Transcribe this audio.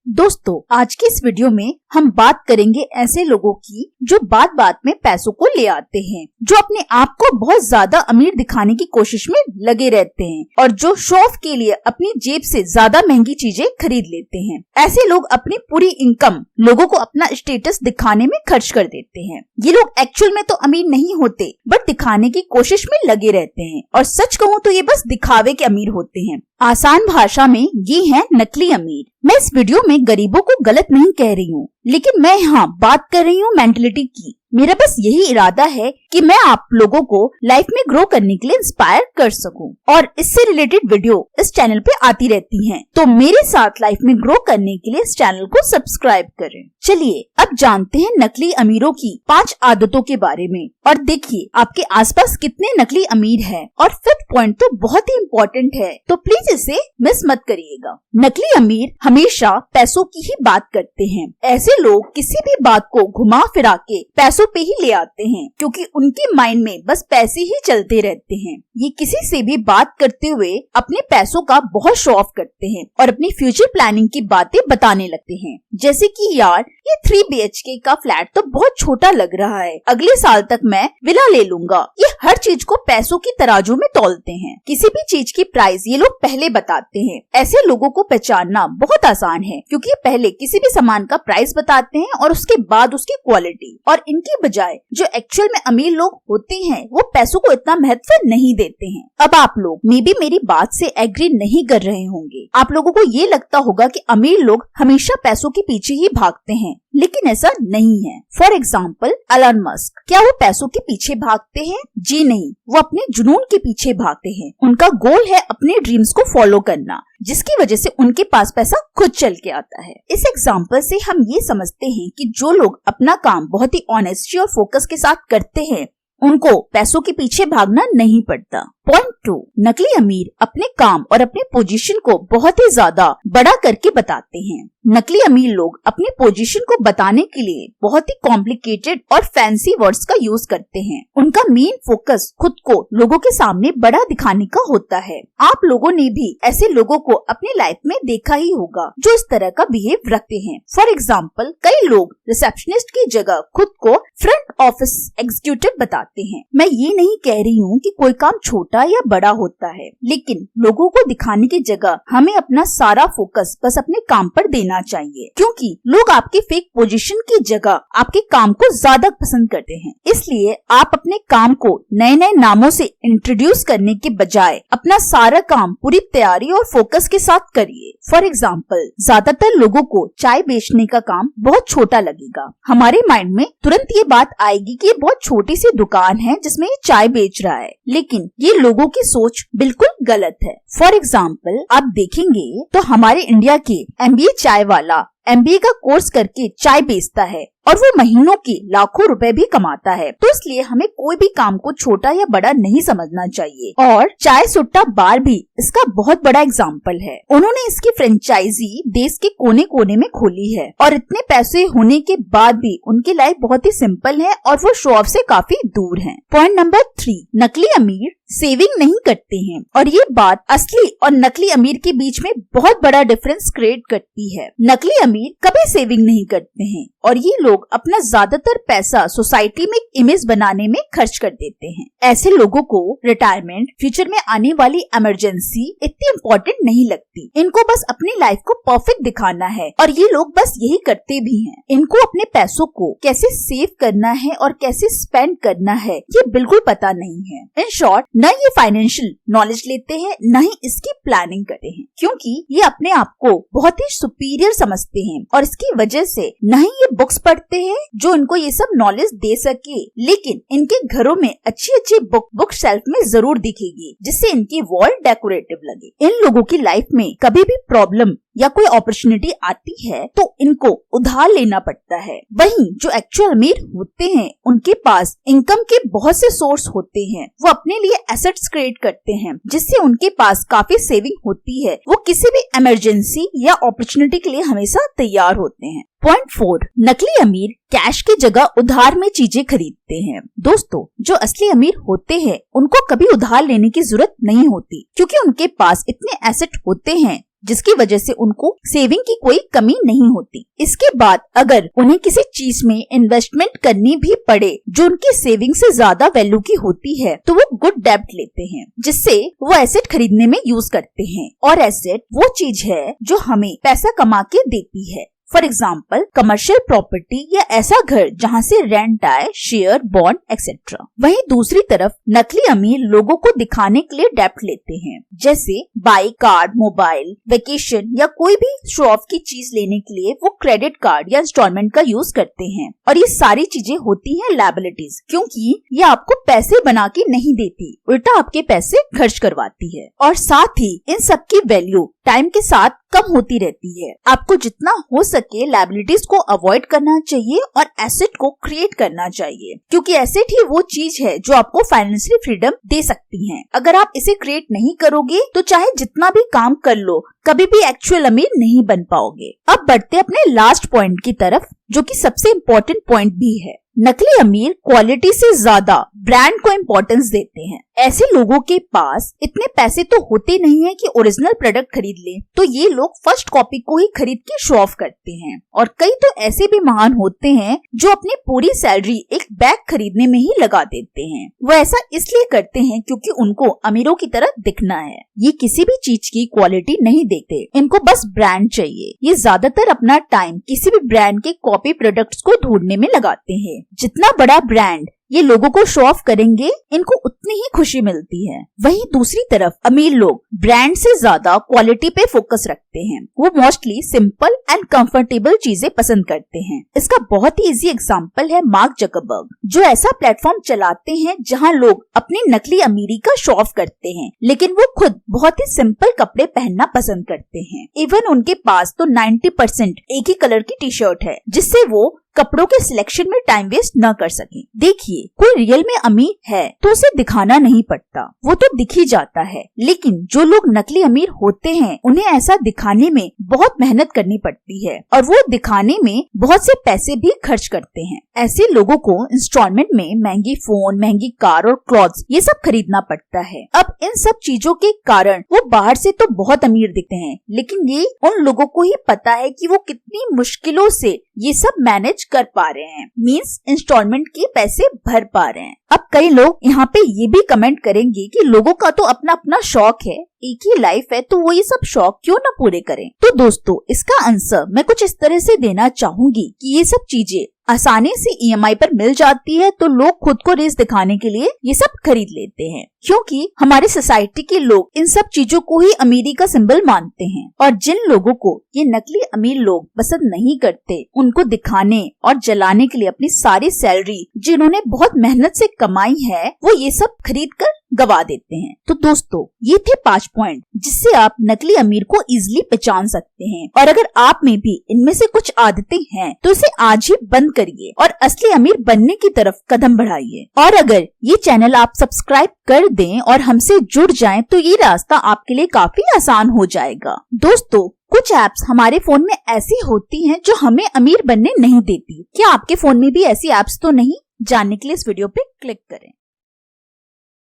दोस्तों, आज की इस वीडियो में हम बात करेंगे ऐसे लोगों की जो बात बात में पैसों को ले आते हैं, जो अपने आप को बहुत ज्यादा अमीर दिखाने की कोशिश में लगे रहते हैं और जो शो ऑफ के लिए अपनी जेब से ज्यादा महंगी चीजें खरीद लेते हैं। ऐसे लोग अपनी पूरी इनकम लोगों को अपना स्टेटस दिखाने में खर्च कर देते हैं। ये लोग एक्चुअल में तो अमीर नहीं होते, बट दिखाने की कोशिश में लगे रहते हैं और सच कहूँ तो ये बस दिखावे के अमीर होते हैं। आसान भाषा में ये है नकली अमीर। मैं इस वीडियो में गरीबों को गलत नहीं कह रही हूँ, लेकिन मैं यहाँ बात कर रही हूँ मेंटलिटी की। मेरा बस यही इरादा है कि मैं आप लोगों को लाइफ में ग्रो करने के लिए इंस्पायर कर सकूं और इससे रिलेटेड वीडियो इस चैनल पे आती रहती हैं। तो मेरे साथ लाइफ में ग्रो करने के लिए इस चैनल को सब्सक्राइब करें। चलिए अब जानते हैं नकली अमीरों की 5 आदतों के बारे में और देखिए आपके आसपास कितने नकली अमीर हैं। और 5th पॉइंट तो बहुत ही इम्पोर्टेंट है, तो प्लीज इसे मिस मत करिएगा। नकली अमीर हमेशा पैसों की ही बात करते हैं। ऐसे लोग किसी भी बात को घुमा फिरा के पैसों पे ही ले आते हैं, क्योंकि उनके माइंड में बस पैसे ही चलते रहते हैं। ये किसी से भी बात करते हुए अपने पैसों का बहुत शो ऑफ करते हैं और अपनी फ्यूचर प्लानिंग की बातें बताने लगते हैं, जैसे कि यार ये 3 BHK का फ्लैट तो बहुत छोटा लग रहा है, अगले साल तक मैं विला ले लूंगा। ये हर चीज को पैसों की तराजू में तौलते हैं। किसी भी चीज की प्राइस ये लोग पहले बताते हैं। ऐसे लोगों को पहचानना बहुत आसान है, क्योंकि ये पहले किसी भी सामान का प्राइस बताते हैं और उसके बाद उसकी क्वालिटी। और इनकी बजाय जो एक्चुअल में अमीर लोग होते हैं वो पैसों को इतना महत्व नहीं देते हैं। अब आप लोग मे बी मेरी बात से एग्री नहीं कर रहे होंगे। आप लोगों को ये लगता होगा कि अमीर लोग हमेशा पैसों के पीछे ही भागते हैं, लेकिन ऐसा नहीं है। फॉर एग्जाम्पल एलन मस्क, क्या वो पैसों के पीछे भागते हैं? जी नहीं, वो अपने जुनून के पीछे भागते हैं। उनका गोल है अपने ड्रीम्स को फॉलो करना, जिसकी वजह से उनके पास पैसा खुद चल के आता है। इस एग्जाम्पल से हम ये समझते हैं कि जो लोग अपना काम बहुत ही ऑनेस्टी और फोकस के साथ करते हैं उनको पैसों के पीछे भागना नहीं पड़ता। पॉइंट 2, नकली अमीर अपने काम और अपने पोजीशन को बहुत ही ज्यादा बड़ा करके बताते हैं। नकली अमीर लोग अपनी पोजीशन को बताने के लिए बहुत ही कॉम्प्लिकेटेड और फैंसी वर्ड्स का यूज करते हैं। उनका मेन फोकस खुद को लोगों के सामने बड़ा दिखाने का होता है। आप लोगों ने भी ऐसे लोगों को अपनी लाइफ में देखा ही होगा जो इस तरह का बिहेव रखते हैं। फॉर एग्जाम्पल, कई लोग रिसेप्शनिस्ट की जगह खुद को फ्रंट ऑफिस एग्जीक्यूटिव बताते हैं। मैं ये नहीं कह रही हूँ कि कोई काम छोटा या बड़ा होता है, लेकिन लोगों को दिखाने की जगह हमें अपना सारा फोकस बस अपने काम पर देना चाहिए, क्योंकि लोग आपके फेक पोजीशन की जगह आपके काम को ज्यादा पसंद करते हैं। इसलिए आप अपने काम को नए नए नामों से इंट्रोड्यूस करने के बजाय अपना सारा काम पूरी तैयारी और फोकस के साथ करिए। फॉर एग्जाम्पल, ज्यादातर लोगों को चाय बेचने का काम बहुत छोटा लगेगा। हमारे माइंड में तुरंत ये बात आएगी कि ये बहुत छोटी सी दुकान है जिसमें ये चाय बेच रहा है, लेकिन ये लोगों की सोच बिल्कुल गलत है। फॉर एग्जाम्पल, आप देखेंगे तो हमारे इंडिया के MBA चाय वाला MBA का कोर्स करके चाय बेचता है और वो महीनों के लाखों रुपए भी कमाता है। तो इसलिए हमें कोई भी काम को छोटा या बड़ा नहीं समझना चाहिए। और चाय सुट्टा बार भी इसका बहुत बड़ा एग्जाम्पल है। उन्होंने इसकी फ्रेंचाइजी देश के कोने कोने में खोली है और इतने पैसे होने के बाद भी उनकी लाइफ बहुत ही सिंपल है और वो शो ऑफ से काफी दूर है। पॉइंट नंबर 3, नकली अमीर सेविंग नहीं करते हैं और ये बात असली और नकली अमीर के बीच में बहुत बड़ा डिफरेंस क्रिएट करती है। नकली अमीर कभी सेविंग नहीं करते हैं और ये लोग अपना ज्यादातर पैसा सोसाइटी में इमेज बनाने में खर्च कर देते हैं। ऐसे लोगों को रिटायरमेंट, फ्यूचर में आने वाली इमरजेंसी इतनी इम्पोर्टेंट नहीं लगती। इनको बस अपनी लाइफ को परफेक्ट दिखाना है और ये लोग बस यही करते भी हैं। इनको अपने पैसों को कैसे सेव करना है और कैसे स्पेंड करना है ये बिल्कुल पता नहीं है। इन शॉर्ट, न ये फाइनेंशियल नॉलेज लेते हैं न ही इसकी प्लानिंग करते हैं, क्योंकि ये अपने आप को बहुत ही सुपीरियर समझते हैं और इसकी वजह से न ही ये बुक्स पढ़ते हैं जो इनको ये सब नॉलेज दे सके, लेकिन इनके घरों में अच्छी अच्छी बुक शेल्फ में जरूर दिखेगी, जिससे इनकी वॉल डेकोरेटिव लगे। इन लोगों की लाइफ में कभी भी प्रॉब्लम या कोई अपॉर्चुनिटी आती है तो इनको उधार लेना पड़ता है। वहीं जो एक्चुअल अमीर होते हैं उनके पास इनकम के बहुत से सोर्स होते हैं। वो अपने लिए एसेट्स क्रिएट करते हैं, जिससे उनके पास काफी सेविंग होती है। वो किसी भी इमरजेंसी या अपॉर्चुनिटी के लिए हमेशा तैयार होते हैं। पॉइंट 4, नकली अमीर कैश की जगह उधार में चीजें खरीदते हैं। दोस्तों, जो असली अमीर होते हैं उनको कभी उधार लेने की जरूरत नहीं होती, क्योंकि उनके पास इतने एसेट होते हैं जिसकी वजह से उनको सेविंग की कोई कमी नहीं होती। इसके बाद अगर उन्हें किसी चीज में इन्वेस्टमेंट करनी भी पड़े जो उनकी सेविंग से ज्यादा वैल्यू की होती है, तो वो गुड डेब्ट लेते हैं, जिससे वो एसेट खरीदने में यूज करते हैं। और एसेट वो चीज है जो हमें पैसा कमा के देती है। फॉर एग्जाम्पल कमर्शियल प्रॉपर्टी या ऐसा घर जहाँ से रेंट आए, शेयर, बॉन्ड एक्सेट्रा। वहीं दूसरी तरफ नकली अमीर लोगों को दिखाने के लिए डेब्ट लेते हैं, जैसे बाइक, कार, मोबाइल, वेकेशन या कोई भी शो ऑफ की चीज लेने के लिए वो क्रेडिट कार्ड या इंस्टॉलमेंट का यूज करते हैं। और ये सारी चीजें होती हैं लायबिलिटीज, क्योंकि ये आपको पैसे बना के नहीं देती, उल्टा आपके पैसे खर्च करवाती है। और साथ ही इन सब की वैल्यू टाइम के साथ कम होती रहती है। आपको जितना हो सके लायबिलिटीज को अवॉइड करना चाहिए और एसेट को क्रिएट करना चाहिए, क्योंकि एसेट ही वो चीज है जो आपको फाइनेंशियल फ्रीडम दे सकती है। अगर आप इसे क्रिएट नहीं करोगे तो चाहे जितना भी काम कर लो, कभी भी एक्चुअल अमीर नहीं बन पाओगे। अब बढ़ते अपने लास्ट पॉइंट की तरफ, जो कि सबसे इम्पोर्टेंट पॉइंट भी है। नकली अमीर क्वालिटी से ज्यादा ब्रांड को इम्पोर्टेंस देते हैं। ऐसे लोगों के पास इतने पैसे तो होते नहीं है कि ओरिजिनल प्रोडक्ट खरीद लें, तो ये लोग फर्स्ट कॉपी को ही खरीद के शो ऑफ करते हैं। और कई तो ऐसे भी महान होते हैं जो अपनी पूरी सैलरी एक बैग खरीदने में ही लगा देते हैं। वो ऐसा इसलिए करते हैं क्योंकि उनको अमीरों की तरह दिखना है। ये किसी भी चीज की क्वालिटी नहीं देखते, इनको बस ब्रांड चाहिए। ये ज्यादातर अपना टाइम किसी भी ब्रांड के कॉपी प्रोडक्ट्स को ढूंढने में लगाते हैं। जितना बड़ा ब्रांड ये लोगों को शो ऑफ करेंगे, इनको उतनी ही खुशी मिलती है। वहीं दूसरी तरफ अमीर लोग ब्रांड से ज्यादा क्वालिटी पे फोकस रखते हैं। वो मोस्टली सिंपल एंड कंफर्टेबल चीजें पसंद करते हैं। इसका बहुत ही इजी एग्जांपल है मार्क जकरबर्ग, जो ऐसा प्लेटफॉर्म चलाते हैं जहां लोग अपनी नकली अमीरी का शो ऑफ करते हैं, लेकिन वो खुद बहुत ही सिंपल कपड़े पहनना पसंद करते हैं। इवन उनके पास तो 90% एक ही कलर की टी शर्ट है, जिससे वो कपड़ों के सिलेक्शन में टाइम वेस्ट न कर सके। देखिए, कोई रियल में अमीर है तो उसे दिखाना नहीं पड़ता, वो तो दिख ही जाता है। लेकिन जो लोग नकली अमीर होते हैं, उन्हें ऐसा दिखाने में बहुत मेहनत करनी पड़ती है और वो दिखाने में बहुत से पैसे भी खर्च करते हैं। ऐसे लोगों को इंस्टॉलमेंट में महंगी फोन, महंगी कार और क्लॉथ्स ये सब खरीदना पड़ता है। अब इन सब चीजों के कारण वो बाहर से तो बहुत अमीर दिखते हैं, लेकिन ये उन लोगों को ही पता है कि वो कितनी मुश्किलों से ये सब मैनेज कर पा रहे हैं, मींस इंस्टॉलमेंट के पैसे भर पा रहे हैं। अब कई लोग यहाँ पे ये भी कमेंट करेंगे कि लोगों का तो अपना अपना शौक है, एक ही लाइफ है, तो वो ये सब शौक क्यों ना पूरे करें। तो दोस्तों, इसका आंसर मैं कुछ इस तरह से देना चाहूंगी कि ये सब चीजें आसानी से EMI पर मिल जाती है, तो लोग खुद को रेस दिखाने के लिए ये सब खरीद लेते हैं, क्योंकि हमारे सोसाइटी के लोग इन सब चीजों को ही अमीरी का सिंबल मानते हैं। और जिन लोगों को ये नकली अमीर लोग पसंद नहीं करते, उनको दिखाने और जलाने के लिए अपनी सारी सैलरी जिन्होंने बहुत मेहनत से कमाई है, वो ये सब खरीद कर गवा देते हैं। तो दोस्तों, ये थे 5 पॉइंट जिससे आप नकली अमीर को इजीली पहचान सकते हैं। और अगर आप में भी इनमें से कुछ आदतें हैं, तो इसे आज ही बंद करिए और असली अमीर बनने की तरफ कदम बढ़ाइए। और अगर ये चैनल आप सब्सक्राइब कर दें और हमसे जुड़ जाएं, तो ये रास्ता आपके लिए काफी आसान हो जाएगा। दोस्तों, कुछ ऐप्स हमारे फोन में ऐसी होती हैं जो हमें अमीर बनने नहीं देती। क्या आपके फोन में भी ऐसी ऐप्स तो नहीं? जानने के लिए इस वीडियो पे क्लिक करें।